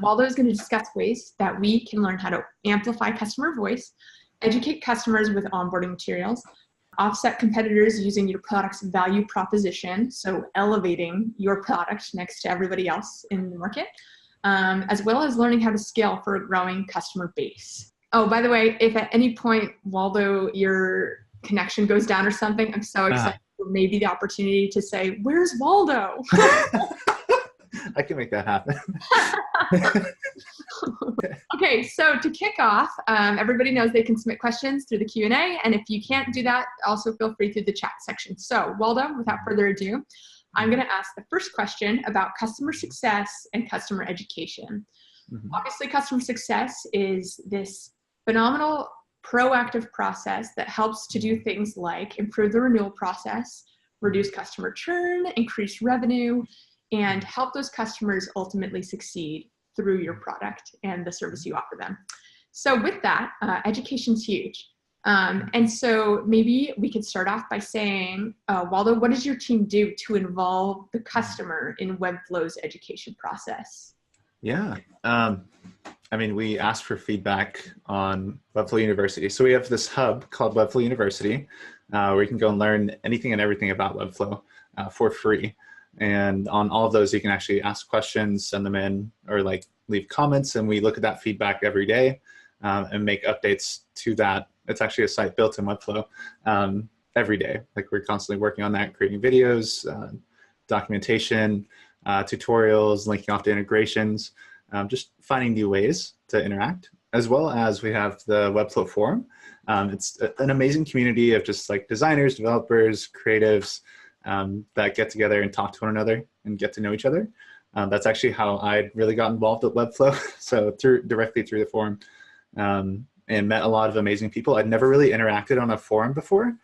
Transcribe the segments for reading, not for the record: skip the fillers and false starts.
Waldo is going to discuss ways that we can learn how to amplify customer voice, educate customers with onboarding materials, offset competitors using your product's value proposition, so elevating your product next to everybody else in the market, as well as learning how to scale for a growing customer base. Oh, by the way, if at any point, Waldo, your connection goes down or something, I'm so excited for maybe the opportunity to say, "Where's Waldo?" I can make that happen. Okay, so to kick off, everybody knows they can submit questions through the Q&A, and if you can't do that, also feel free through the chat section. So, Waldo, without further ado, I'm going to ask the first question about customer success and customer education. Obviously, customer success is this phenomenal proactive process that helps to do things like improve the renewal process, reduce customer churn, increase revenue, and help those customers ultimately succeed through your product and the service you offer them. So with that, education's huge. And so maybe we could start off by saying, Waldo, what does your team do to involve the customer in Webflow's education process? Yeah. I mean, we ask for feedback on Webflow University. So we have this hub called Webflow University, where you can go and learn anything and everything about Webflow for free. And on all of those, you can actually ask questions, send them in, or like leave comments, and we look at that feedback every day and make updates to that. It's actually a site built in Webflow every day. Like we're constantly working on that, creating videos, documentation, tutorials, linking off to integrations, just finding new ways to interact, as well as we have the Webflow forum. It's an amazing community of just like designers, developers, creatives, that get together and talk to one another and get to know each other. That's actually how I really got involved with Webflow. So directly through the forum, and met a lot of amazing people. I'd never really interacted on a forum before.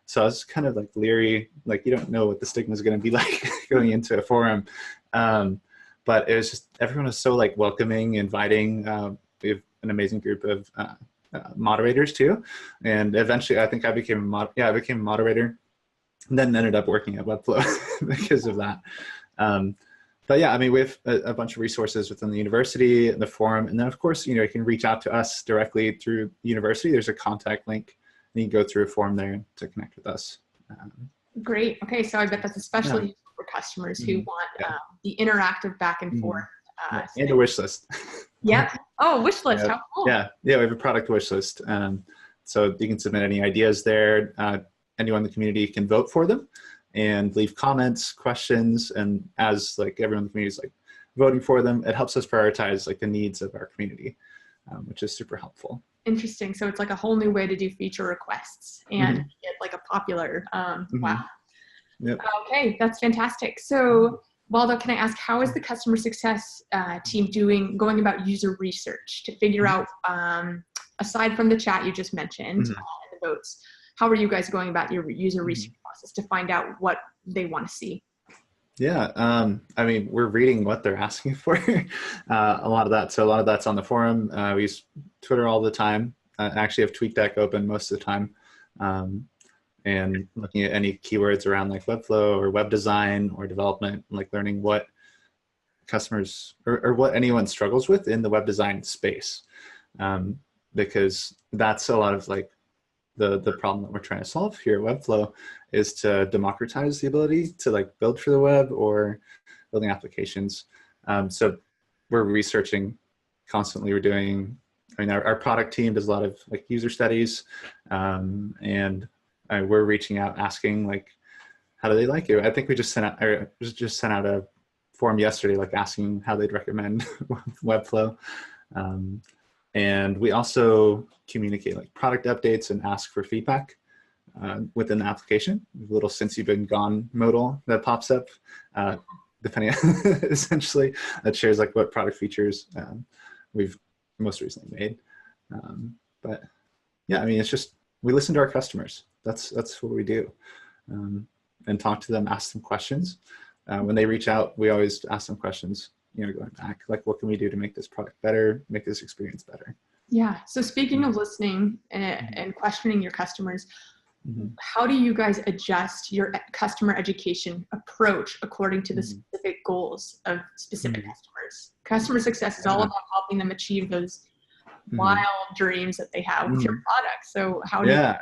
So I was kind of like leery, like you don't know what the stigma is going to be like going into a forum. But it was just, everyone was so like welcoming, inviting. We have an amazing group of moderators too. And eventually I think I became a moderator. And then ended up working at Webflow because of that. But yeah, I mean, we have a bunch of resources within the university, the forum, and then of course, you know, you can reach out to us directly through the university. There's a contact link, and you can go through a form there to connect with us. Great. Okay, so I bet that's especially useful for customers who want the interactive back and forth. And a wish list. Yep. Oh, wish list. How cool. Yeah, we have a product wish list. So you can submit any ideas there. Anyone in the community can vote for them and leave comments, questions, and as like everyone in the community is like voting for them, it helps us prioritize like the needs of our community, which is super helpful. Interesting. So it's like a whole new way to do feature requests and get like a popular, wow. Yep. Okay, that's fantastic. So Waldo, can I ask, how is the customer success team going about user research to figure out, aside from the chat you just mentioned and the votes, how are you guys going about your user research process to find out what they want to see? Yeah, I mean, we're reading what they're asking for, a lot of that. So a lot of that's on the forum. We use Twitter all the time. I actually have TweetDeck open most of the time, and looking at any keywords around like Webflow or web design or development, like learning what customers or what anyone struggles with in the web design space, because that's a lot of like the problem that we're trying to solve here at Webflow is to democratize the ability to like build for the web or building applications. So we're researching constantly. We're doing, I mean, our product team does a lot of like user studies, and we're reaching out asking like, how do they like it? I think we just sent out a form yesterday, like asking how they'd recommend Webflow. And we also communicate like product updates and ask for feedback within the application. A little since you've been gone modal that pops up, depending on essentially that shares like what product features we've most recently made. But yeah, I mean, it's just, we listen to our customers. That's what we do, and talk to them, ask them questions. When they reach out, we always ask them questions, you know, going back, like, what can we do to make this product better, make this experience better? Yeah. So speaking of listening and questioning your customers, how do you guys adjust your customer education approach according to the specific goals of specific customers? Customer success is all about helping them achieve those wild dreams that they have with your product. So how do you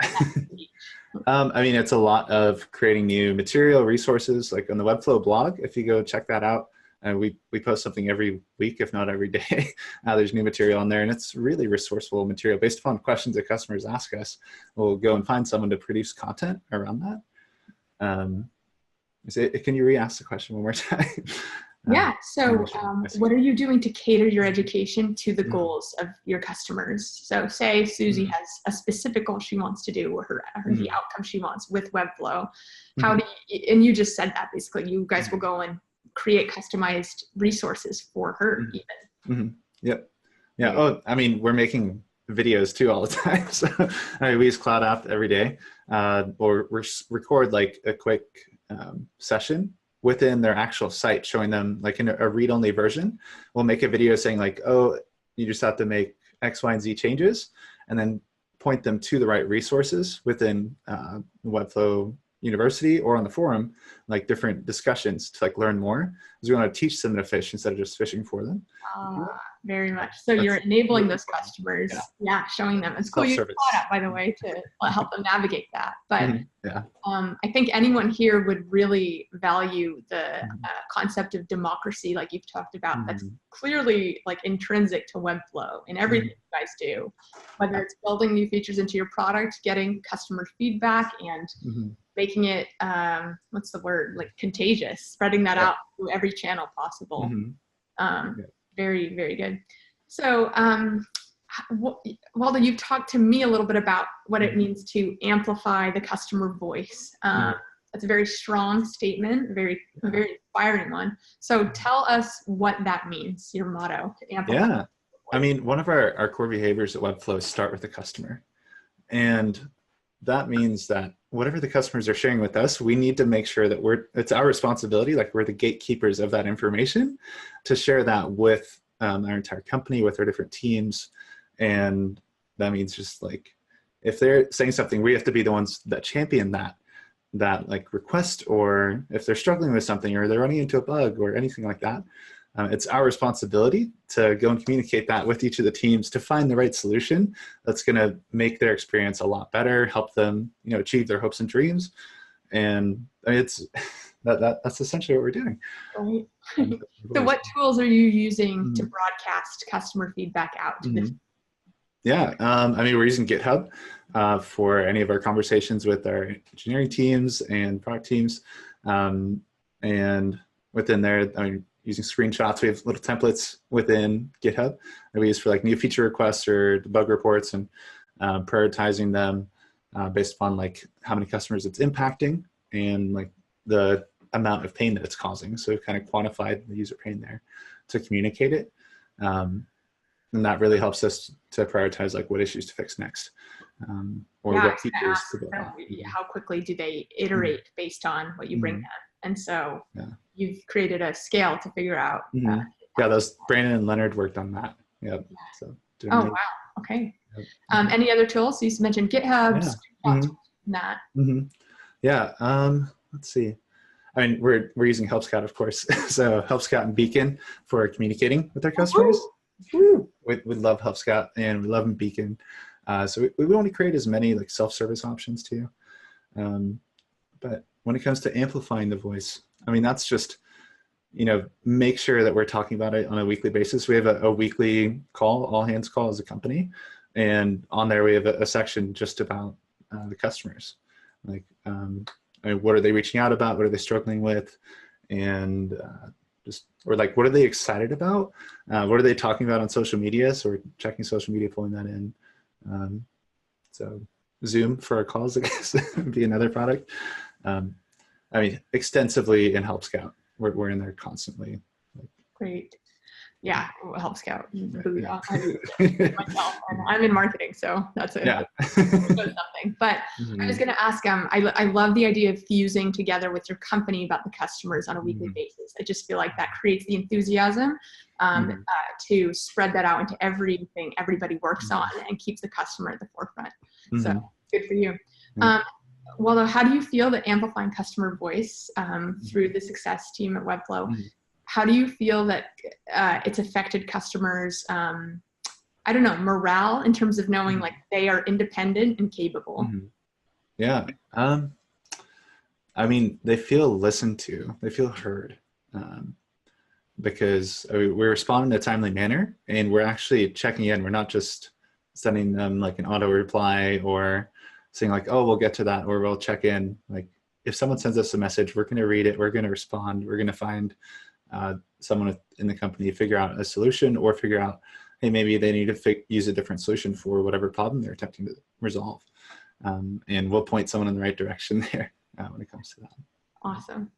I mean, it's a lot of creating new material resources, like on the Webflow blog. If you go check that out, we post something every week, if not every day. There's new material on there, and it's really resourceful material based upon questions that customers ask us. We'll go and find someone to produce content around that. Can you re-ask the question one more time? Yeah. So what are you doing to cater your education to the goals of your customers? So say Susie has a specific goal she wants to do, or the outcome she wants with Webflow. How do you, and you just said that basically you guys will go and create customized resources for her even. Yep. Yeah. Oh, I mean, we're making videos too all the time. So we use Cloud App every day, or we record like a quick session within their actual site, showing them like in a read-only version. We'll make a video saying like, oh, you just have to make X, Y, and Z changes, and then point them to the right resources within Webflow University or on the forum, like different discussions to like learn more, because we want to teach them to fish instead of just fishing for them. Very much. So you're enabling those customers, showing them. It's cool you thought out, by the way, to help them navigate that. But I think anyone here would really value the concept of democracy, like you've talked about. That's clearly like intrinsic to Webflow in everything you guys do, whether it's building new features into your product, getting customer feedback, and making it, what's the word, like contagious, spreading that out through every channel possible. Very, very good. So, Waldo, you've talked to me a little bit about what it means to amplify the customer voice. That's a very strong statement, a very inspiring one. So tell us what that means, your motto, to amplify. Yeah. I mean, one of our core behaviors at Webflow is start with the customer. And that means that whatever the customers are sharing with us, we need to make sure that it's our responsibility, like we're the gatekeepers of that information, to share that with our entire company, with our different teams. And that means just like, if they're saying something, we have to be the ones that champion that like request, or if they're struggling with something or they're running into a bug or anything like that. It's our responsibility to go and communicate that with each of the teams to find the right solution that's going to make their experience a lot better, help them, achieve their hopes and dreams. And I mean, that's essentially what we're doing. Right. So what tools are you using to broadcast customer feedback out to the team? Yeah, I mean, we're using GitHub for any of our conversations with our engineering teams and product teams. And within there, I mean, using screenshots, we have little templates within GitHub that we use for like new feature requests or bug reports, and prioritizing them based upon like how many customers it's impacting and like the amount of pain that it's causing. So we've kind of quantified the user pain there to communicate it. And that really helps us to prioritize like what issues to fix next. Or what features to build. How quickly do they iterate based on what you bring them? And so you've created a scale to figure out. Yeah, those Brandon and Leonard worked on that. Yep. So wow. Okay. Yep. Any other tools? So you mentioned GitHub, that. Yeah. Let's see. I mean, we're using Help Scout, of course. So Help Scout and Beacon for communicating with our customers. We love Help Scout and we love Beacon. So we want to create as many like self-service options too. But when it comes to amplifying the voice, I mean, that's just, make sure that we're talking about it on a weekly basis. We have a weekly call, all hands call as a company. And on there, we have a section just about the customers. Like, I mean, what are they reaching out about? What are they struggling with? And or like, what are they excited about? What are they talking about on social media? So we're checking social media, pulling that in. So Zoom for our calls, I guess, would be another product. I mean, extensively in Help Scout. We're in there constantly. Great. Yeah, Help Scout. Myself, and I'm in marketing, so that's it. Yeah. Something. But I was going to ask, I love the idea of fusing together with your company about the customers on a weekly basis. I just feel like that creates the enthusiasm to spread that out into everything everybody works on and keeps the customer at the forefront. So good for you. Waldo, how do you feel that amplifying customer voice through the success team at Webflow, how do you feel that it's affected customers, I don't know, morale in terms of knowing like they are independent and capable? Yeah. I mean, they feel listened to, they feel heard, because we respond in a timely manner, and we're actually checking in. We're not just sending them like an auto reply or saying like, oh, we'll get to that, or we'll check in. Like if someone sends us a message, we're going to read it, we're going to respond, we're going to find someone in the company, figure out a solution, or figure out, hey, maybe they need to use a different solution for whatever problem they're attempting to resolve. And we'll point someone in the right direction there when it comes to that. Awesome.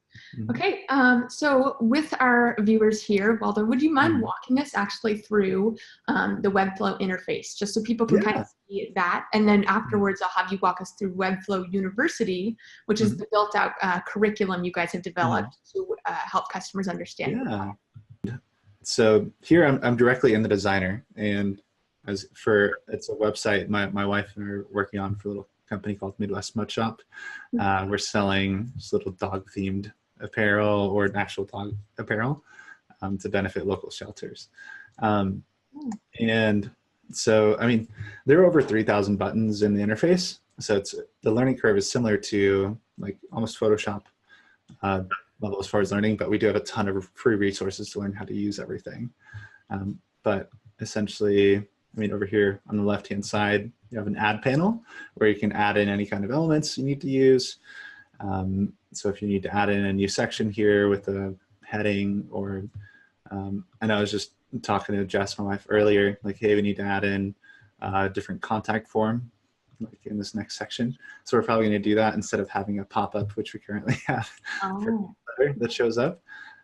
Okay, so with our viewers here, Waldo, would you mind walking us actually through the Webflow interface, just so people can kind of see that, and then afterwards I'll have you walk us through Webflow University, which is the built-out curriculum you guys have developed to help customers understand. So here I'm directly in the designer, and it's a website my wife and I are working on for a little company called Midwest Mud Shop. We're selling this little dog-themed apparel or actual dog apparel to benefit local shelters. And so, I mean, there are over 3,000 buttons in the interface. So the learning curve is similar to like almost Photoshop level as far as learning, but we do have a ton of free resources to learn how to use everything. But essentially, I mean, over here on the left-hand side, you have an add panel where you can add in any kind of elements you need to use. So if you need to add in a new section here with a heading, or I know I was just talking to Jess, my wife, earlier, like, hey, we need to add in a different contact form like in this next section. So we're probably going to do that instead of having a pop-up, which we currently have that shows up.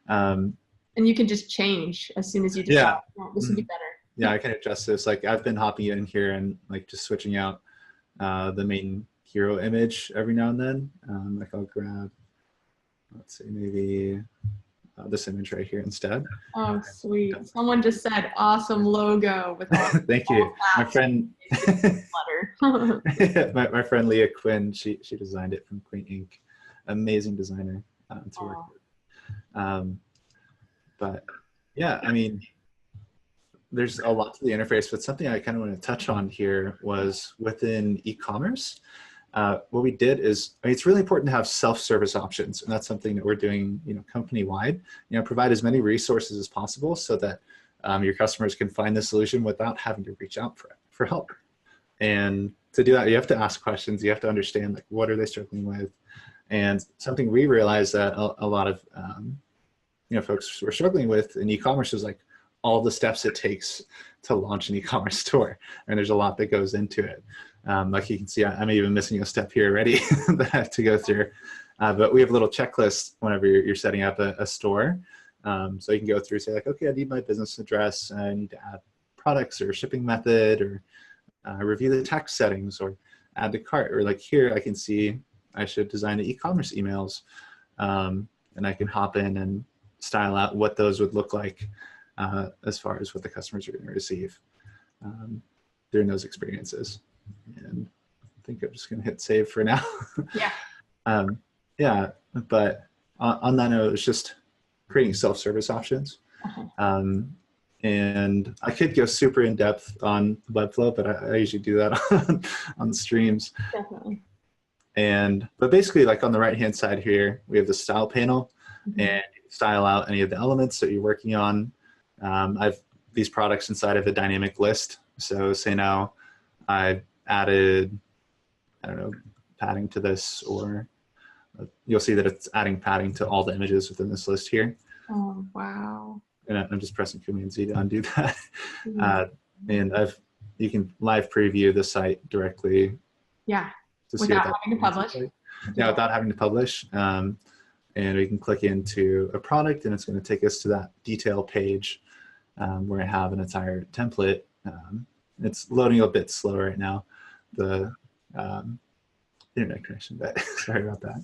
And you can just change as soon as you decide, this would be better. Yeah, I can adjust this. Like I've been hopping in here and like just switching out the main hero image every now and then. Like I'll grab, let's see, maybe this image right here instead. Oh, sweet. Someone just said awesome logo with all Thank you. My friend my friend Leah Quinn, she designed it from Queen Ink. Amazing designer to work with. But yeah, I mean, there's a lot to the interface, but something I kind of want to touch on here was within e-commerce. What we did is, I mean, it's really important to have self-service options, and that's something that we're doing, company-wide. Provide as many resources as possible so that your customers can find the solution without having to reach out for help. And to do that, you have to ask questions. You have to understand, like, what are they struggling with? And something we realized that a lot of folks were struggling with in e-commerce was like all the steps it takes to launch an e-commerce store, and there's a lot that goes into it. Like you can see, I'm even missing a step here already that I have to go through. But we have a little checklist whenever you're setting up a store. So you can go through and say like, okay, I need my business address. I need to add products or shipping method, or review the tax settings, or add to cart. Or like here, I can see I should design the e-commerce emails. And I can hop in and style out what those would look like as far as what the customers are going to receive during those experiences. And I think I'm just going to hit save for now. Yeah. But on that note, it's just creating self-service options. And I could go super in depth on Webflow, but I usually do that on the streams. Definitely. But basically, like on the right-hand side here, we have the style panel, and you can style out any of the elements that you're working on. I've these products inside of a dynamic list. So say now I've added, I don't know, padding to this, or you'll see that it's adding padding to all the images within this list here. Oh, wow. And I'm just pressing Command Z to undo that. And you can live preview the site directly. Yeah. To without having to publish. Yeah, without having to publish. And we can click into a product, and it's going to take us to that detail page where I have an entire template. It's loading a bit slow right now, the internet connection, but sorry about that.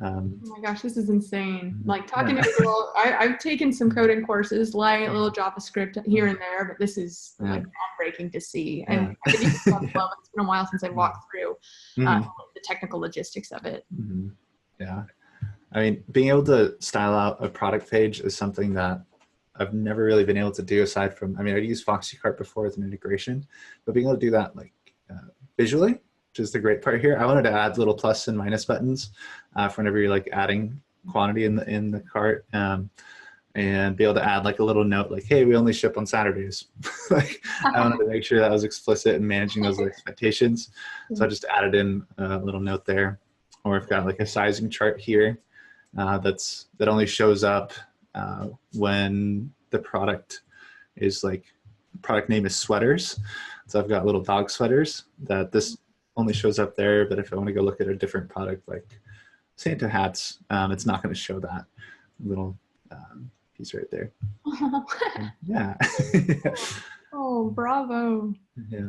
Oh my gosh, this is insane. Like talking to people, I've taken some coding courses, light little JavaScript here and there, but this is like groundbreaking to see. And I've been using Webflow, but it's been a while since I walked through the the technical logistics of it. Mm-hmm. Yeah. I mean, being able to style out a product page is something that I've never really been able to do aside from, I mean, I'd used FoxyCart before as an integration, but being able to do that like visually, which is the great part here. I wanted to add little plus and minus buttons for whenever you're like adding quantity in the cart, and be able to add like a little note like, hey, we only ship on Saturdays. Like I wanted to make sure that was explicit in managing those expectations. So I just added in a little note there. Or I've got like a sizing chart here that only shows up when the product is like, product name is sweaters. So I've got little dog sweaters that this only shows up there, but if I want to go look at a different product like Santa hats, it's not going to show that little piece right there. Yeah. Oh, bravo. Yeah.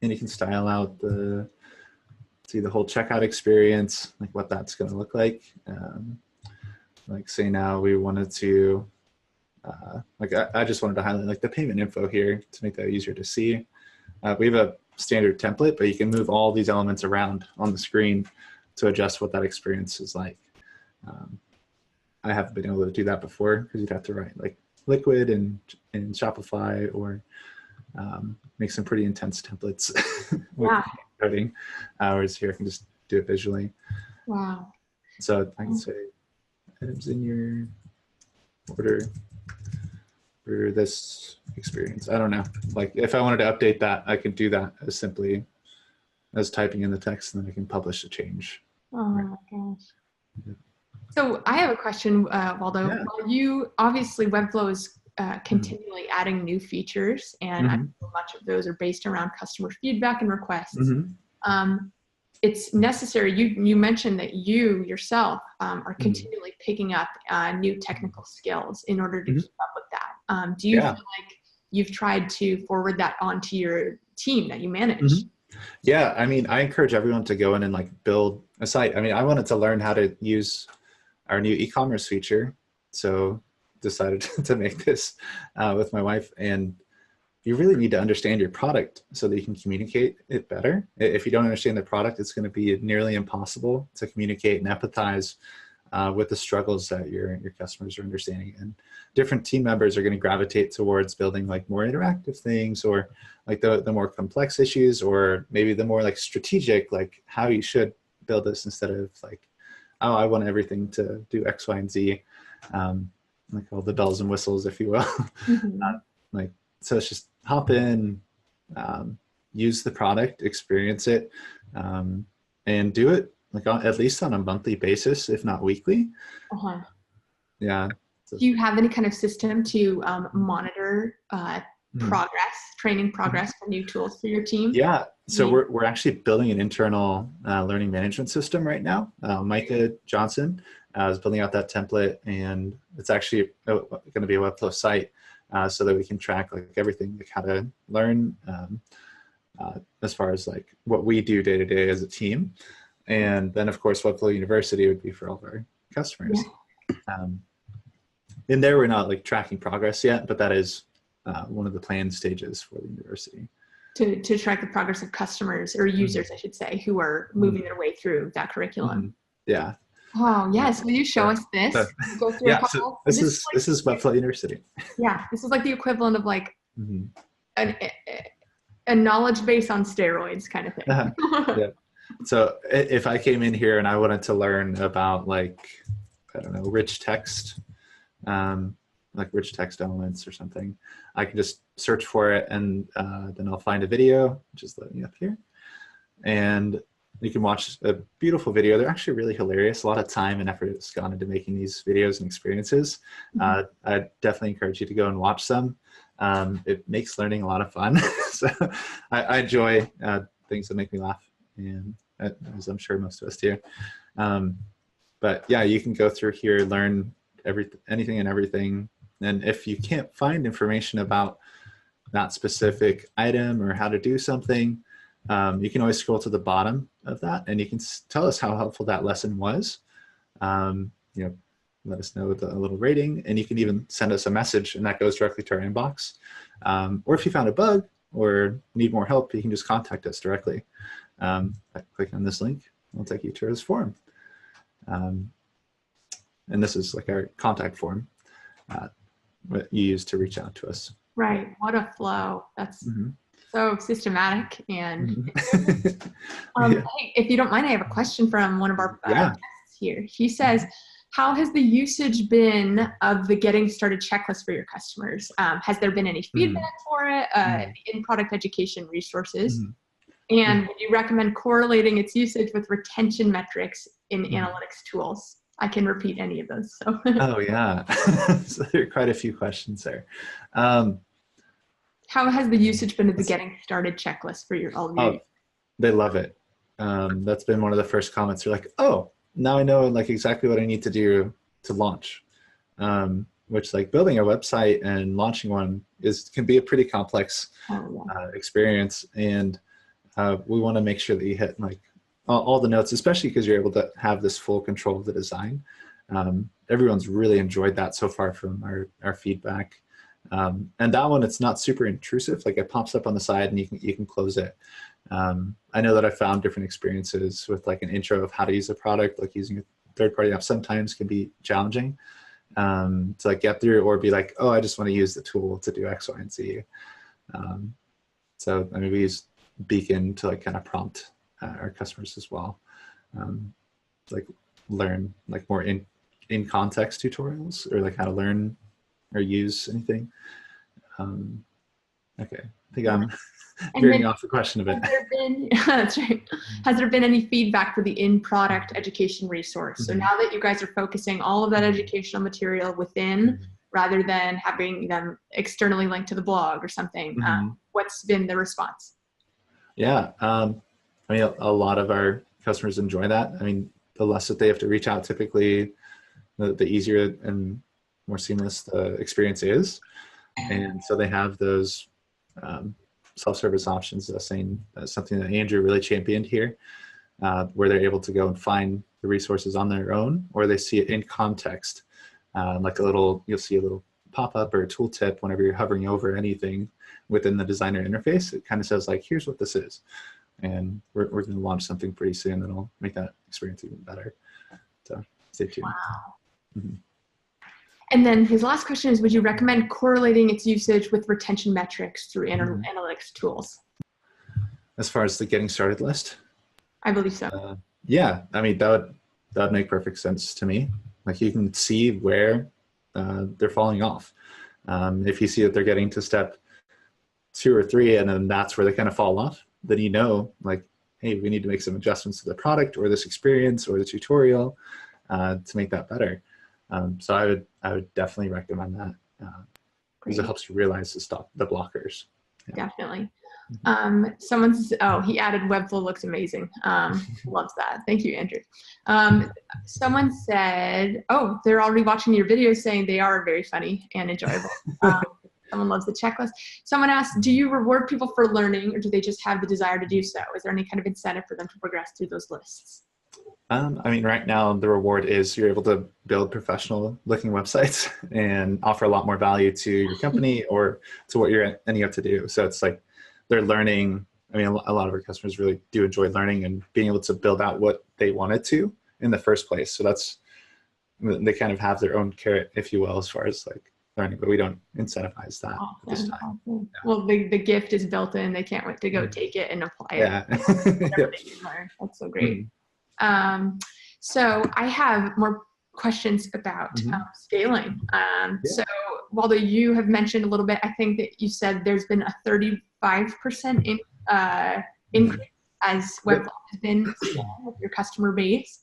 And you can style out the whole checkout experience, like what that's going to look like. Like say now we wanted to, like I just wanted to highlight like the payment info here to make that easier to see. We have a standard template, but you can move all these elements around on the screen to adjust what that experience is like. I haven't been able to do that before because you'd have to write like liquid in Shopify or make some pretty intense templates with coding. Whereas here I can just do it visually. Wow. So I can say items in your order for this experience. I don't know. Like if I wanted to update that, I could do that as simply as typing in the text, and then I can publish a change. Oh my gosh. Yeah. So I have a question, Waldo. Yeah. Well, you obviously Webflow is continually adding new features, and I know much of those are based around customer feedback and requests. It's necessary. You mentioned that you yourself are continually picking up new technical skills in order to keep up with that. Do you feel like you've tried to forward that onto your team that you manage? Yeah, I mean, I encourage everyone to go in and like build a site. I mean, I wanted to learn how to use our new e-commerce feature, so decided to make this with my wife. And you really need to understand your product so that you can communicate it better. If you don't understand the product, it's going to be nearly impossible to communicate and empathize with the struggles that your customers are understanding. And different team members are going to gravitate towards building like more interactive things, or like the more complex issues, or maybe the more like strategic, like how you should build this instead of like, oh, I want everything to do X, Y, and Z, like all the bells and whistles, if you will. Like, so it's just hop in, use the product, experience it, and do it like at least on a monthly basis, if not weekly. Yeah. Do you have any kind of system to monitor progress, training progress for new tools for your team? Yeah. So we're actually building an internal learning management system right now. Micah Johnson is building out that template, and it's actually going to be a Webflow site so that we can track like everything, like how to learn as far as like what we do day to day as a team. And then of course, Webflow University would be for all of our customers. In there, we're not like tracking progress yet, but that is one of the planned stages for the university. To track the progress of customers or users, I should say, who are moving their way through that curriculum. Yeah. Oh yes, will you show us this? Go through a couple. So this is Webflow University. Yeah, this is like the equivalent of like a knowledge base on steroids kind of thing. Yeah. So if I came in here and I wanted to learn about like, I don't know, rich text, like rich text elements or something, I can just search for it, and then I'll find a video, which is loading up here. And you can watch a beautiful video. They're actually really hilarious. A lot of time and effort has gone into making these videos and experiences. I definitely encourage you to go and watch some. It makes learning a lot of fun. So I enjoy things that make me laugh, and as I'm sure most of us do. But yeah, you can go through here, learn anything and everything. And if you can't find information about that specific item or how to do something, you can always scroll to the bottom of that, and you can tell us how helpful that lesson was. Let us know with a little rating, and you can even send us a message, and that goes directly to our inbox. Or if you found a bug or need more help, you can just contact us directly by clicking on this link. we'll take you to his form. And this is like our contact form what you use to reach out to us. Right. What a flow. That's so systematic. And Yeah. hey, if you don't mind, I have a question from one of our guests here. He says, how has the usage been of the getting started checklist for your customers? Has there been any feedback for it, in-product education resources? And would you recommend correlating its usage with retention metrics in analytics tools? I can repeat any of those. So. Oh, yeah. So there are quite a few questions there. How has the usage been of the getting started checklist for your all of your? They love it. That's been one of the first comments. They're like, oh, now I know like exactly what I need to do to launch. Which like building a website and launching one can be a pretty complex experience. And we want to make sure that you hit like all the notes, especially because you're able to have this full control of the design. Everyone's really enjoyed that so far from our feedback. And that one, it's not super intrusive. Like it pops up on the side and you can close it. I know that I found different experiences with like an intro of how to use a product, like using a third-party app sometimes can be challenging to like get through, or be like, oh, I just want to use the tool to do X, Y, and Z. So I mean, we use Beacon to like kind of prompt our customers as well, like learn like more in context tutorials, or like how to learn or use anything. Okay, I think I'm veering off the question a bit. That's right. Has there been any feedback for the in-product education resource? So now that you guys are focusing all of that educational material within, rather than having them externally linked to the blog or something, what's been the response? Yeah, I mean, a lot of our customers enjoy that. I mean, the less that they have to reach out, typically, the easier and more seamless the experience is. And so they have those self-service options. That's something that Andrew really championed here, where they're able to go and find the resources on their own, or they see it in context, like you'll see a little pop-up or a tooltip whenever you're hovering over anything within the designer interface. It kind of says like, here's what this is. And we're going to launch something pretty soon that'll make that experience even better. So stay tuned. Wow. And then his last question is, would you recommend correlating its usage with retention metrics through analytics tools? As far as the getting started list? I believe so. Yeah, I mean, that would make perfect sense to me. Like you can see where they're falling off. If you see that they're getting to step 2 or 3 and then that's where they kind of fall off, then you know, like, hey, we need to make some adjustments to the product or this experience or the tutorial to make that better. So I would definitely recommend that because it helps you realize the blockers. Yeah. Definitely. He added Webflow looks amazing. Loves that. Thank you, Andrew. Someone said, oh, they're already watching your videos, saying they are very funny and enjoyable. Someone loves the checklist. Someone asked, do you reward people for learning, or do they just have the desire to do so? Is there any kind of incentive for them to progress through those lists? I mean, right now the reward is you're able to build professional looking websites and offer a lot more value to your company or to what you're ending up to do. So it's like they're learning. I mean, a lot of our customers really do enjoy learning and being able to build out what they wanted to in the first place. So they kind of have their own carrot, if you will, as far as like learning, but we don't incentivize that at this time. Yeah. Well, the gift is built in. They can't wait to go take it and apply it. Yeah. Whatever they can learn. That's so great. So I have more questions about scaling. So Waldo, you have mentioned a little bit, I think that you said there's been a 35% increase as Webflow has been scaling with your customer base.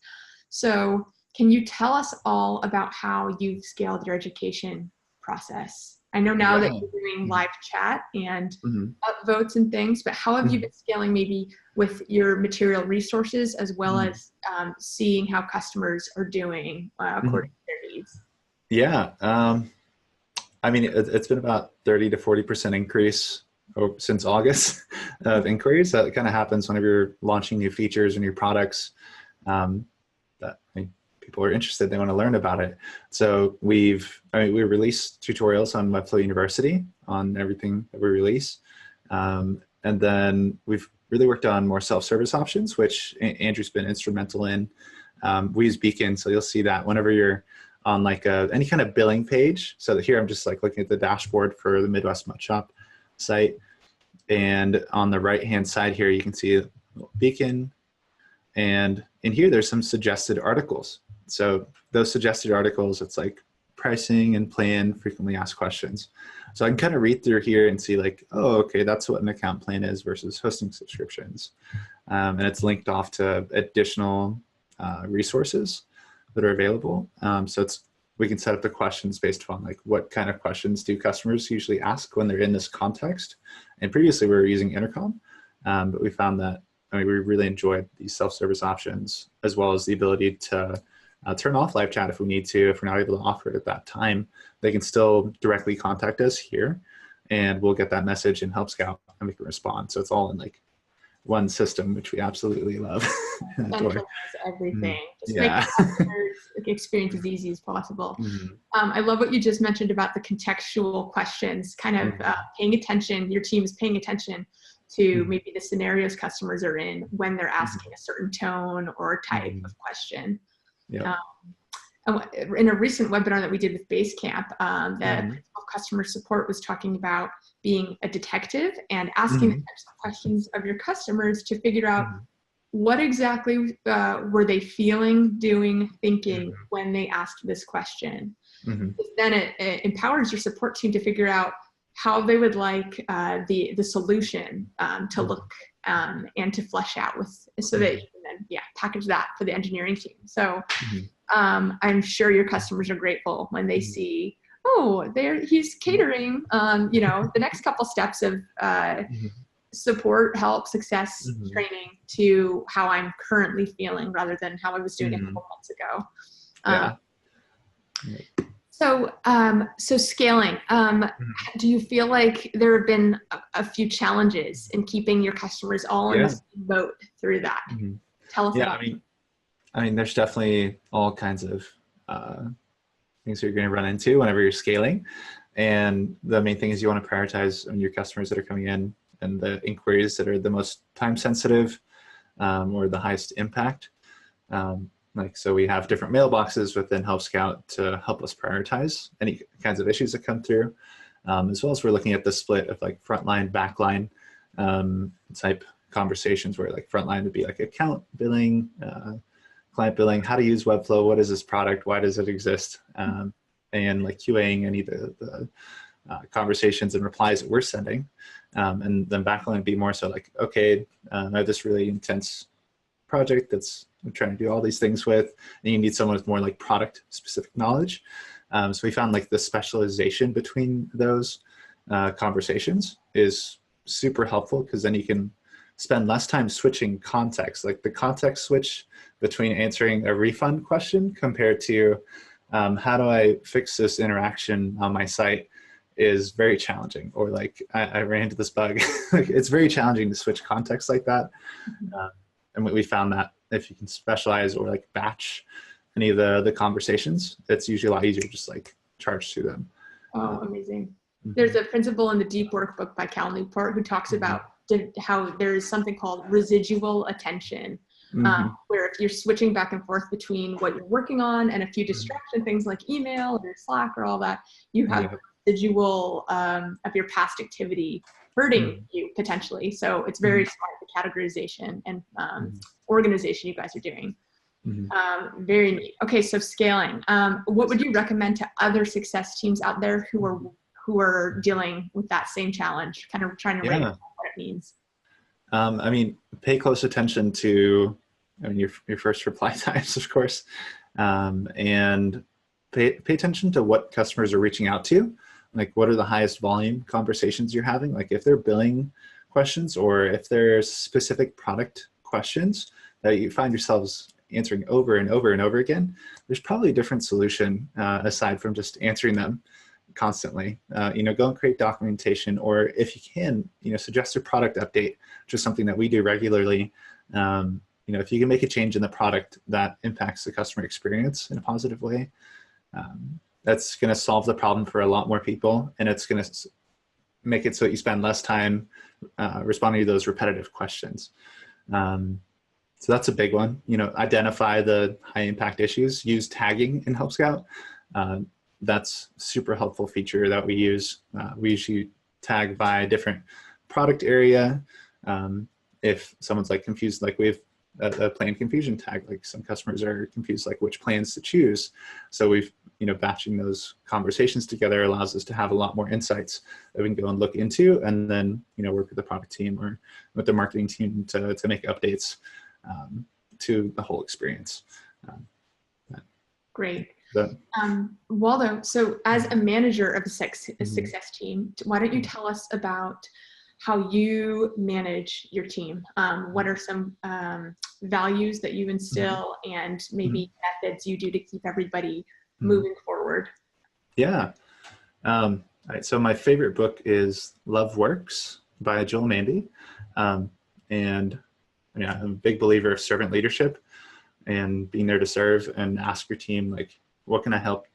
So can you tell us all about how you've scaled your education process? I know now that you're doing live chat and upvotes and things, but how have you been scaling maybe with your material resources as well as seeing how customers are doing according to their needs? Yeah, I mean, it's been about 30 to 40% increase since August of inquiries. That kind of happens whenever you're launching new features or new products people are interested, they want to learn about it. So we release tutorials on Webflow University on everything that we release. And then we've really worked on more self-service options, which Andrew's been instrumental in. We use Beacon, so you'll see that whenever you're on like any kind of billing page. So here I'm just like looking at the dashboard for the Midwest Mud Shop site. And on the right-hand side here, you can see Beacon. And in here, there's some suggested articles. So those suggested articles, it's like pricing and plan, frequently asked questions. So I can kind of read through here and see like, oh, okay, that's what an account plan is versus hosting subscriptions. And it's linked off to additional resources that are available. So we can set up the questions based upon like what kind of questions do customers usually ask when they're in this context. And previously we were using Intercom, but we found that we really enjoyed these self-service options, as well as the ability to turn off live chat if we need to. If we're not able to offer it at that time, they can still directly contact us here, and we'll get that message in Help Scout and we can respond. So it's all in like one system, which we absolutely love. Centralize everything. Just make the customer's experience as easy as possible. I love what you just mentioned about the contextual questions, kind of paying attention, your team is paying attention to maybe the scenarios customers are in when they're asking a certain tone or type of question. In a recent webinar that we did with Basecamp, the principal of customer support was talking about being a detective and asking the types of questions of your customers to figure out what exactly were they feeling, doing, thinking when they asked this question. Then it empowers your support team to figure out how they would like the solution to look and to flesh out with, so that you can then package that for the engineering team. So I'm sure your customers are grateful when they see, oh, he's catering, the next couple steps of support, help, success, training to how I'm currently feeling rather than how I was doing a couple months ago. So scaling, do you feel like there have been a few challenges in keeping your customers all in the same boat through that? Tell us about it. I mean, there's definitely all kinds of things that you're going to run into whenever you're scaling. And the main thing is you want to prioritize your customers that are coming in and the inquiries that are the most time sensitive or the highest impact. So we have different mailboxes within Help Scout to help us prioritize any kinds of issues that come through, as well as we're looking at the split of like frontline, backline type conversations, where like frontline would be like account billing, client billing, how to use Webflow, what is this product, why does it exist, and like QAing any of the conversations and replies that we're sending. And then backline would be more so like, okay, I have this really intense project that's I'm trying to do all these things with, and you need someone with more like product specific knowledge. So we found like the specialization between those conversations is super helpful, because then you can spend less time switching context, like the context switch between answering a refund question compared to how do I fix this interaction on my site is very challenging. Or like I ran into this bug. It's very challenging to switch context like that. And we found that if you can specialize or like batch any of the conversations, it's usually a lot easier to just like charge through them. Oh, amazing. There's a principle in the Deep Work book by Cal Newport who talks about how there's something called residual attention, where if you're switching back and forth between what you're working on and a few distraction things like email or Slack or all that, you have residual of your past activity hurting you potentially. So it's very smart, the categorization and organization you guys are doing. Very neat. Okay, so scaling. What would you recommend to other success teams out there who are dealing with that same challenge, kind of trying to rate what it means? I mean, pay close attention to your first reply times, of course, and pay attention to what customers are reaching out to. Like, what are the highest volume conversations you're having? Like, if they're billing questions or if there's specific product questions that you find yourselves answering over and over and over again, there's probably a different solution aside from just answering them constantly. Go and create documentation, or if you can, suggest a product update, which is something that we do regularly. If you can make a change in the product that impacts the customer experience in a positive way, that's going to solve the problem for a lot more people, and it's going to make it so that you spend less time responding to those repetitive questions. So that's a big one. You know, identify the high impact issues. Use tagging in Help Scout. That's a super helpful feature that we use. We usually tag by different product area. If someone's like confused, like we have a plan confusion tag, like some customers are confused like which plans to choose. So we've, you know, batching those conversations together allows us to have a lot more insights that we can go and look into, and then, you know, work with the product team or with the marketing team to make updates to the whole experience. Great. Waldo, so as a manager of a success team, why don't you tell us about how you manage your team? What are some values that you instill, and maybe methods you do to keep everybody moving forward? Yeah. All right, so my favorite book is Love Works by Joel Mandy. And yeah, I'm a big believer of servant leadership and being there to serve, and ask your team, like, what can I help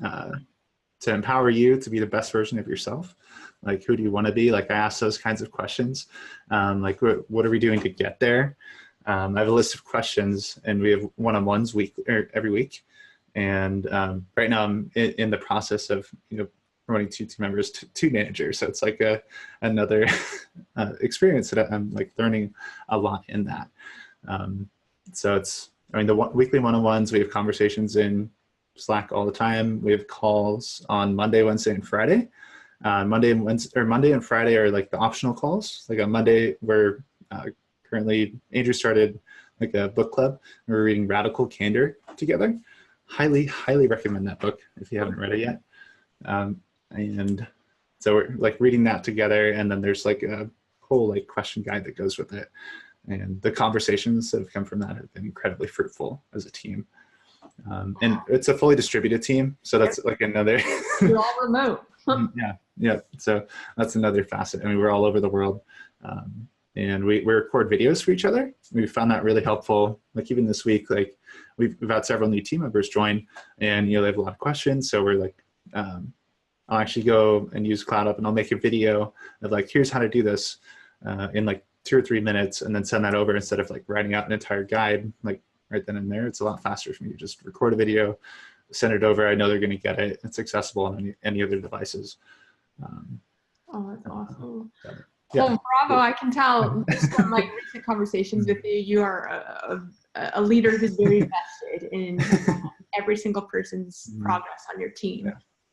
to empower you to be the best version of yourself? Like, who do you want to be? Like, I ask those kinds of questions. Like, what are we doing to get there? I have a list of questions, and we have one-on-ones every week. And right now I'm in the process of, you know, promoting 2 team members to managers. So it's like another experience that I'm like learning a lot in that. So it's, I mean, the weekly one-on-ones, we have conversations in Slack all the time. We have calls on Monday, Wednesday, and Friday. Monday and Friday are like the optional calls. Like on Monday, we're currently, Andrew started like a book club. We're reading Radical Candor together. Highly recommend that book if you haven't read it yet. And so we're like reading that together, and then there's like a whole like question guide that goes with it. And the conversations that have come from that have been incredibly fruitful as a team. And it's a fully distributed team, so that's like another. You're all remote. Yeah. So that's another facet. I mean, we're all over the world, and we record videos for each other. We found that really helpful. Like even this week, like we've had several new team members join, and, you know, they have a lot of questions. So we're like, I'll actually go and use CloudUp, and I'll make a video of like, here's how to do this in like 2 or 3 minutes, and then send that over instead of like writing out an entire guide like right then and there. It's a lot faster for me to just record a video, send it over. I know they're going to get it. It's accessible on any other devices. Oh, that's awesome. Yeah. Well, bravo. I can tell just from my recent conversations with you, you are a leader who's very vested in every single person's progress on your team.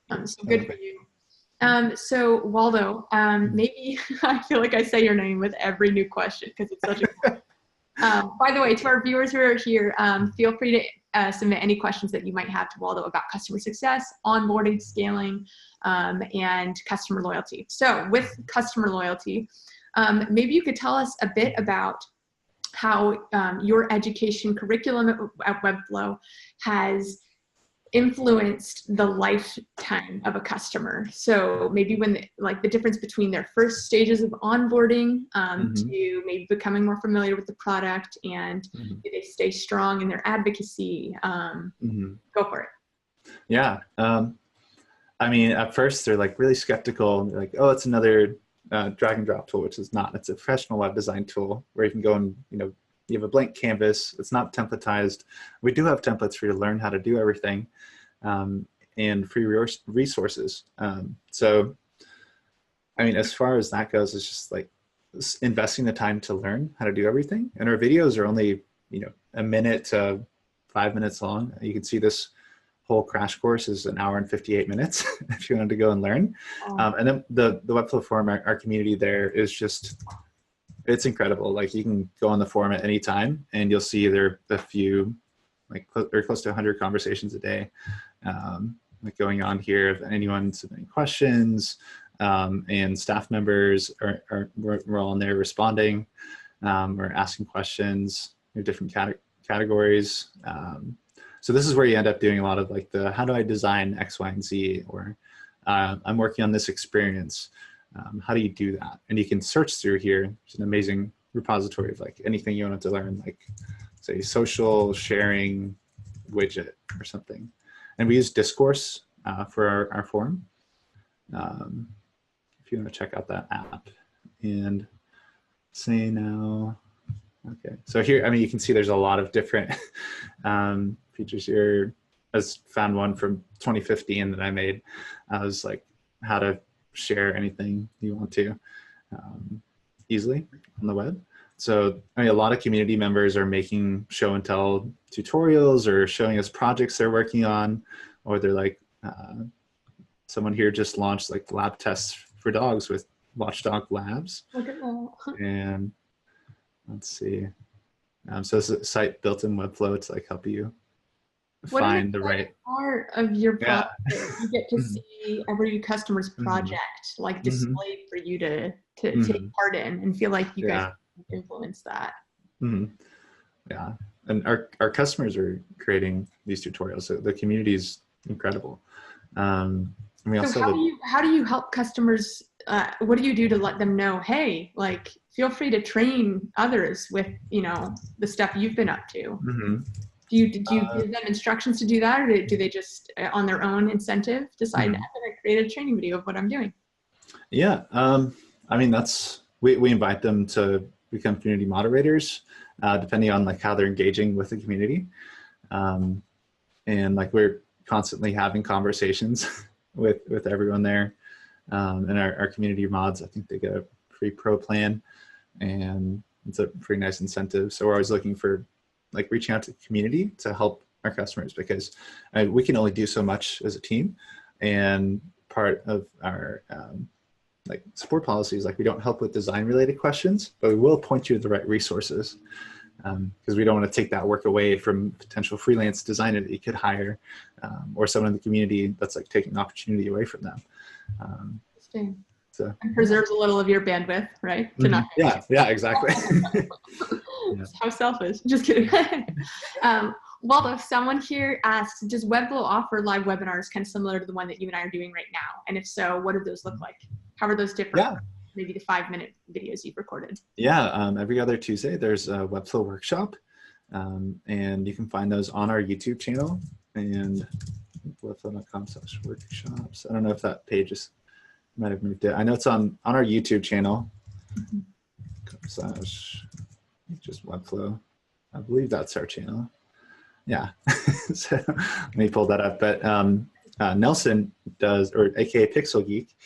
Yeah. So good for you. So Waldo, maybe I feel like I say your name with every new question because it's such a by the way, to our viewers who are here, feel free to submit any questions that you might have to Waldo about customer success, onboarding, scaling, and customer loyalty. So with customer loyalty, maybe you could tell us a bit about how your education curriculum at Webflow has influenced the lifetime of a customer. So maybe when like the difference between their first stages of onboarding to maybe becoming more familiar with the product, and do they stay strong in their advocacy? Go for it. Yeah. I mean, at first they're like really skeptical. They're like, oh, it's another drag and drop tool, which is not. It's a professional web design tool where you can go and, you know, you have a blank canvas. It's not templatized. We do have templates for you to learn how to do everything, and free resources. So, I mean, as far as that goes, it's just like investing the time to learn how to do everything. And our videos are only, you know, 1 minute to 5 minutes long. You can see this whole crash course is 1 hour and 58 minutes if you wanted to go and learn. And then the Webflow forum, our community there is just, it's incredible. Like you can go on the forum at any time and you'll see there a few, like or close to 100 conversations a day, like going on here. If anyone submitting questions, and staff members we're all in there responding, or asking questions in different categories. So this is where you end up doing a lot of like the, how do I design X, Y, and Z, or I'm working on this experience. How do you do that? And you can search through here. It's an amazing repository of like anything you wanted to learn, like say social sharing widget or something. And we use Discourse for our forum. if you want to check out that app. And say now, okay. So here, I mean, you can see there's a lot of different features here. I just found one from 2015 that I made. I was like, how to share anything you want to easily on the web. So I mean, a lot of community members are making show and tell tutorials or showing us projects they're working on, or they're like, someone here just launched like lab tests for dogs with Watchdog Labs. Look at that. And let's see. So it's a site built in Webflow to like help you find the right part of your project. You get to see every customer's project like displayed for you to take part in and feel like you guys influence that. Yeah, and our customers are creating these tutorials, so the community is incredible. And we also how do you help customers? What do you do to let them know, hey, like, feel free to train others with, you know, the stuff you've been up to? Do you give them instructions to do that, or do they just on their own incentive decide, I'm going to create a training video of what I'm doing? Yeah, I mean, we invite them to become community moderators, depending on like how they're engaging with the community. And like we're constantly having conversations with everyone there. And our community mods, I think they get a free pro plan, and it's a pretty nice incentive. So we're always looking for like reaching out to the community to help our customers, because we can only do so much as a team. And part of our like support policies, like we don't help with design related questions, but we will point you to the right resources, because we don't want to take that work away from potential freelance designer that you could hire, or someone in the community that's like taking the opportunity away from them. Interesting. So and preserves a little of your bandwidth, right? To not yeah, exactly. How selfish. Just kidding. Waldo, someone here asks, does Webflow offer live webinars kind of similar to the one that you and I are doing right now? And if so, what do those look like? How are those different? Yeah. Maybe the 5-minute videos you've recorded. Yeah, every other Tuesday there's a Webflow workshop, and you can find those on our YouTube channel, and webflow.com/workshops. I don't know if that page might have moved it. I know it's on our YouTube channel. Just Webflow. I believe that's our channel. Yeah. So let me pull that up. But Nelson does, or AKA Pixel Geek,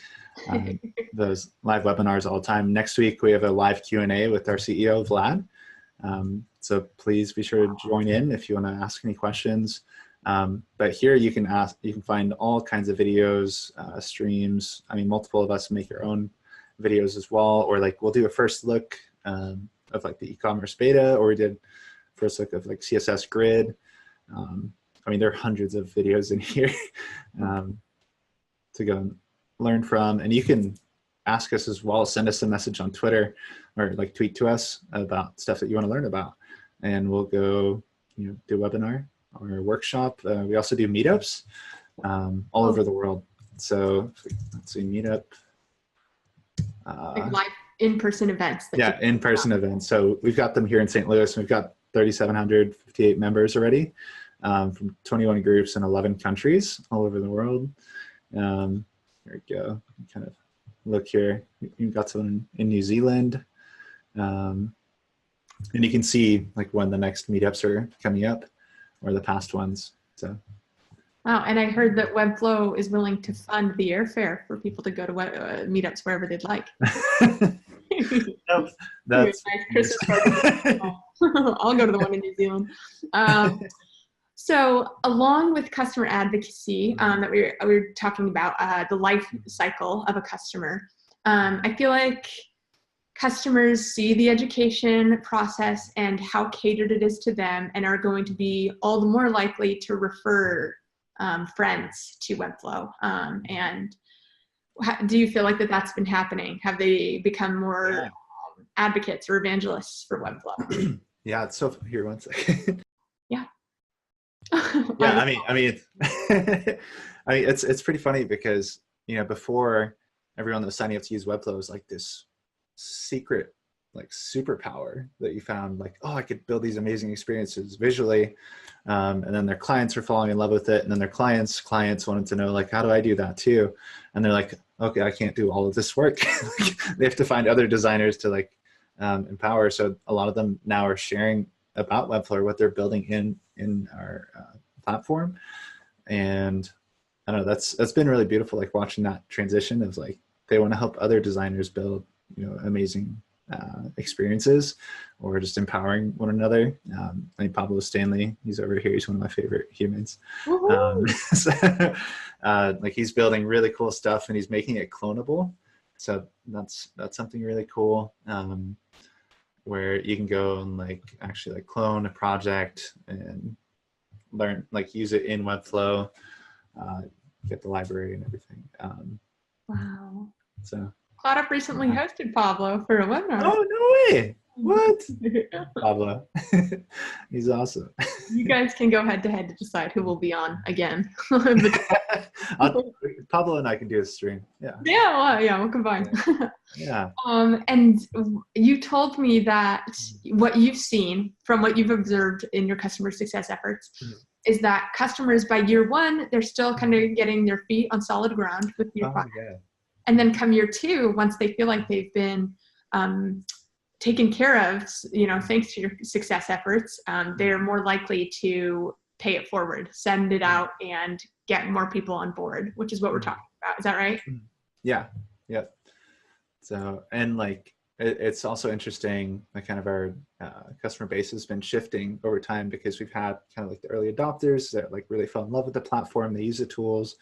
does live webinars all the time. Next week we have a live Q&A with our CEO Vlad. So please be sure to join in if you want to ask any questions. But here you can find all kinds of videos, streams. I mean, multiple of us make our own videos as well, or like we'll do a first look of like the e-commerce beta, or we did first look of like CSS grid. I mean, there are hundreds of videos in here to go and learn from, and you can ask us as well. Send us a message on Twitter, or like tweet to us about stuff that you want to learn about, and we'll go, do a webinar or a workshop. We also do meetups all over the world. So let's see, meetup. Like live in-person events. Yeah, in-person events. So we've got them here in St. Louis. We've got 3,758 members already, from 21 groups in 11 countries all over the world. Here we go. Kind of look here. You've got someone in New Zealand. And you can see like when the next meetups are coming up, or the past ones. So. Wow, and I heard that Webflow is willing to fund the airfare for people to go to meetups wherever they'd like. Nope, that's nice Christmas party. I'll go to the one in New Zealand. So along with customer advocacy that we were talking about, the life cycle of a customer, I feel like customers see the education process and how catered it is to them, and are going to be all the more likely to refer friends to Webflow. And do you feel like that's been happening? Have they become more advocates or evangelists for Webflow? Yeah, it's so here, one second. Yeah. Yeah, I mean, it's pretty funny because, before, everyone that was signing up to use Webflow was like this secret like superpower that you found, like, oh, I could build these amazing experiences visually, and then their clients are falling in love with it, and then their clients wanted to know, like, how do I do that too? And they're like, okay, I can't do all of this work. They have to find other designers to like empower. So a lot of them now are sharing about Webflow or what they're building in our platform. And I don't know, that's been really beautiful, like watching that transition of like, they want to help other designers build, you know, amazing experiences, or just empowering one another. I mean, Pablo Stanley, he's over here, he's one of my favorite humans. So, like, he's building really cool stuff and he's making it clonable. So that's something really cool, where you can go and like actually like clone a project and learn, like use it in Webflow, get the library and everything. Wow. So CloudUp recently hosted Pablo for a webinar. Oh, no way. What? Pablo. He's awesome. You guys can go head to head to decide who will be on again. Pablo and I can do a stream. Yeah. Yeah, well, yeah, we'll combine. Yeah. And you told me that what you've seen from what you've observed in your customer success efforts is that customers by year one, they're still kind of getting their feet on solid ground with your product. Yeah. And then come year two, once they feel like they've been taken care of, you know, thanks to your success efforts, they're more likely to pay it forward, send it out, and get more people on board, which is what we're talking about. Is that right? Yeah. Yeah. So, and like, it's also interesting, like kind of our customer base has been shifting over time, because we've had kind of like the early adopters that like really fell in love with the platform. They use the tools,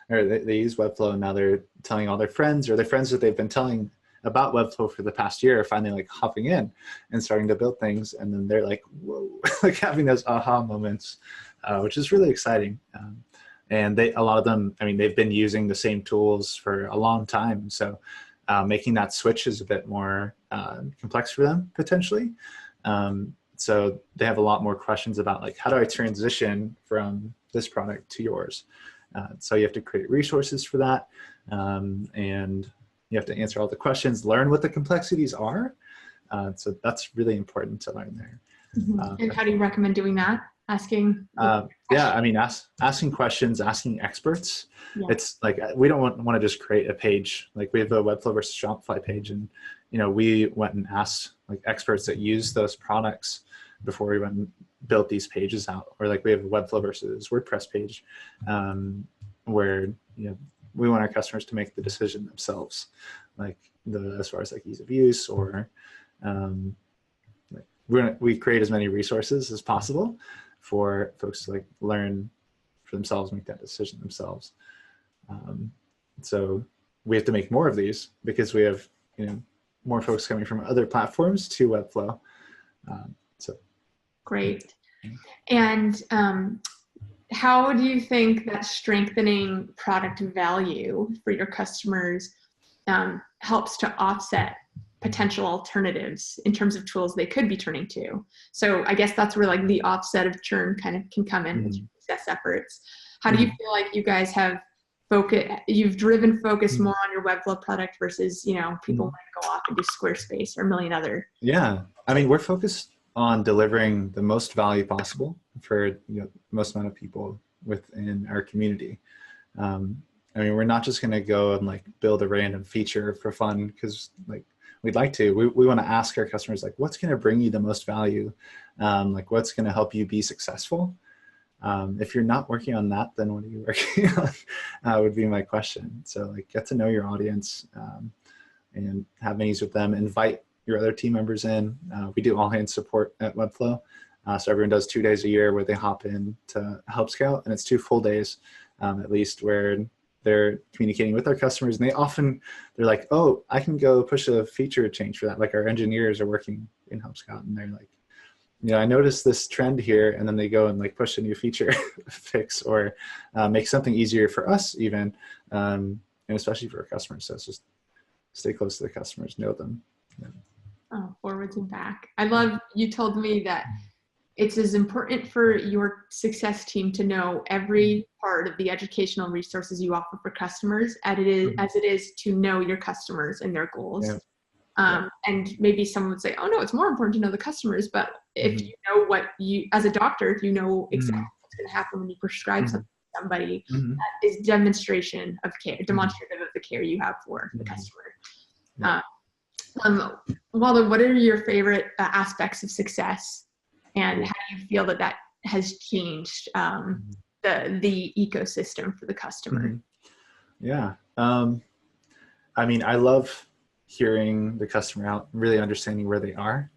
or they use Webflow, and now they're telling all their friends, or their friends that they've been telling about Webflow for the past year are finally like hopping in and starting to build things. And then they're like, whoa, like having those aha moments, which is really exciting. And a lot of them, I mean, they've been using the same tools for a long time. So making that switch is a bit more complex for them potentially. So they have a lot more questions about like, how do I transition from this product to yours? So you have to create resources for that. And you have to answer all the questions, learn what the complexities are. So that's really important to learn there. And how do you recommend doing that? Asking? Yeah, I mean, asking questions, asking experts. Yeah. It's like, we don't want to just create a page. Like, we have a Webflow versus Shopify page, and, you know, we went and asked like experts that use those products before we went and built these pages out. Or like, we have a Webflow versus WordPress page, where, you know, we want our customers to make the decision themselves, like as far as like ease of use, or we create as many resources as possible for folks to like learn for themselves, make that decision themselves. So we have to make more of these, because we have, you know, more folks coming from other platforms to Webflow. So great. And how do you think that strengthening product value for your customers helps to offset potential alternatives in terms of tools they could be turning to? So I guess that's where like the offset of churn kind of can come in with your success efforts. How do you feel like you guys have you've driven focus more on your Webflow product versus, you know, people want to go off and do Squarespace or a million other? Yeah, I mean, we're focused on delivering the most value possible for, you know, most amount of people within our community. I mean, we're not just going to go and like build a random feature for fun, because like we'd like to. We want to ask our customers, like, what's going to bring you the most value? Like, what's going to help you be successful? If you're not working on that, then what are you working on? Would be my question. So like, get to know your audience, and have meetings with them. Invite your other team members in. We do all hands support at Webflow. So everyone does 2 days a year where they hop in to help scout, and it's 2 full days at least, where they're communicating with our customers. And they're like, oh, I can go push a feature change for that. Like, our engineers are working in Help Scout, and they're like, you know, I noticed this trend here, and then they go and like push a new feature fix, or make something easier for us even, and especially for our customers. So it's just stay close to the customers, know them. Yeah. Oh, forwards and back. I love, you told me that it's as important for your success team to know every part of the educational resources you offer for customers as it is to know your customers and their goals. Yeah. And maybe someone would say, oh no, it's more important to know the customers. But if you know what you, as a doctor, if you know exactly what's going to happen when you prescribe something to somebody, that is demonstration of care, demonstrative of the care you have for the customer. Waldo, what are your favorite aspects of success, and how do you feel that that has changed the ecosystem for the customer? Yeah. I mean, I love hearing the customer out, really understanding where they are,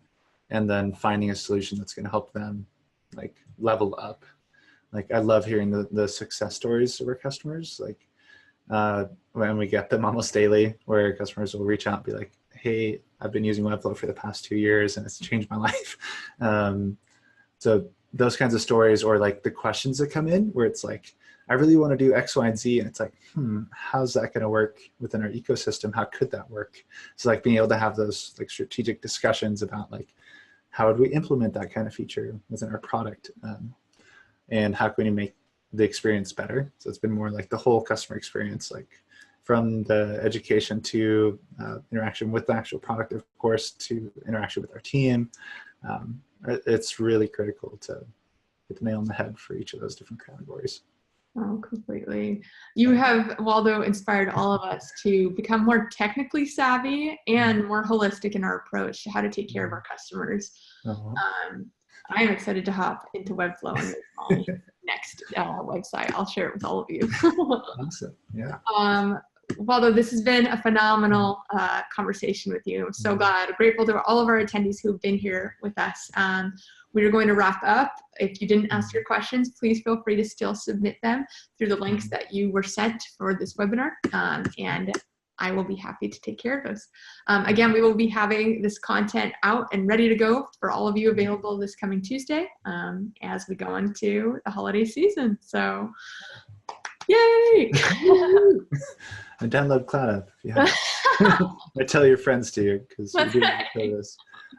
and then finding a solution that's going to help them like level up. Like I love hearing the success stories of our customers. Like when we get them almost daily, where customers will reach out and be like, hey, I've been using Webflow for the past 2 years and it's changed my life. So those kinds of stories, or like the questions that come in where it's like, I really want to do X, Y, and Z. And it's like, how's that going to work within our ecosystem? How could that work? So like being able to have those like strategic discussions about like, how would we implement that kind of feature within our product? And how can we make the experience better? So it's been more like the whole customer experience, like from the education to interaction with the actual product, of course, to interaction with our team. It's really critical to get the nail on the head for each of those different categories. Oh, completely. You have, Waldo, inspired all of us to become more technically savvy and more holistic in our approach to how to take care of our customers. I am excited to hop into Webflow and make my next website. I'll share it with all of you. Awesome. Yeah. Waldo, this has been a phenomenal conversation with you. I'm so glad, grateful to all of our attendees who've been here with us. We are going to wrap up. If you didn't ask your questions, please feel free to still submit them through the links that you were sent for this webinar, and I will be happy to take care of those. Again, we will be having this content out and ready to go for all of you, available this coming Tuesday as we go into the holiday season. So, yay! And download CloudUp if you have. I tell your friends to, because you didn't know this.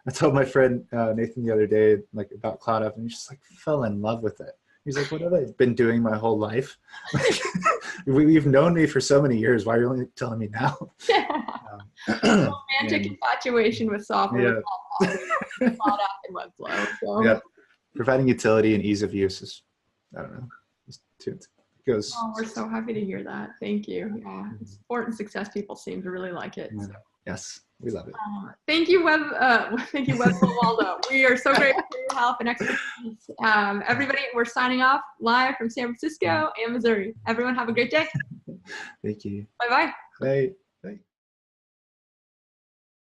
I told my friend Nathan the other day, like about CloudUp, and he just like fell in love with it. He's like, "What have I been doing my whole life? We've known me for so many years. Why are you only telling me now?" Romantic infatuation with software. CloudUp and Webflow. So. Yeah, providing utility and ease of use is, I don't know, it goes. Oh, we're so happy to hear that. Thank you. Yeah, support and success people seem to really like it. So. Yes, we love it. Thank you, Webflow Waldo. We are so grateful for your help and expertise. Everybody, we're signing off live from San Francisco and Missouri. Everyone have a great day. Thank you. Bye-bye. Bye.